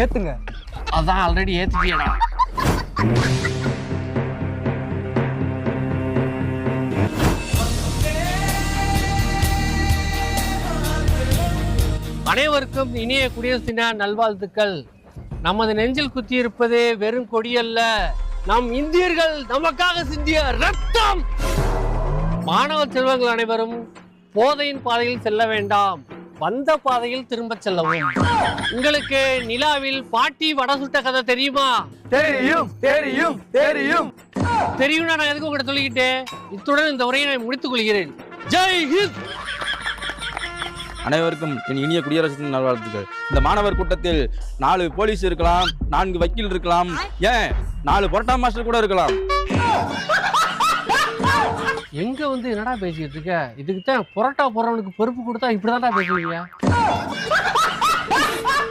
ஏத்துங்க. அதான் ஆல்ரெடி ஏத்துட்டியடா. அனைவருக்கும் இனிய குடியரசு தின நல்வாழ்த்துக்கள். நமது நெஞ்சில் குத்தி இருப்பது வெறும் கொடியல்ல, நம் இந்தியர்கள் நமக்காக சிந்திய ரத்தம். மாணவ செல்வங்கள் அனைவரும் போதையின் பாதையில் செல்ல வேண்டாம், வந்த பாதையில் திரும்ப செல்லவும். உங்களுக்கு நிலாவில் பாட்டி வடை சுட்ட கதை தெரியுமா? தெரியும் தெரியும் தெரியும் தெரியும். நான் எதுக்கு உங்கள்கிட்ட சொல்லிக்கிட்டேன். இத்துடன் இந்த உரையை நான் முடித்துக் கொள்கிறேன். ஜெய் ஹிந்த். அனைவருக்கும் என் இனிய குடியரசு தின நல்வாழ்த்துக்கள். இந்த மாணவர் கூட்டத்தில் 4 போலீஸ் இருக்கலாம், 4 வக்கீல் இருக்கலாம், ஏன் 4 பொரோட்டா மாஸ்டர் கூட இருக்கலாம். எங்க வந்து என்னடா பேசிட்டு இருக்க? இதுக்கு தான் புரோட்டா போறவனுக்கு பொறுப்பு கொடுத்தா இப்படிதான்டா பேசுவீங்க.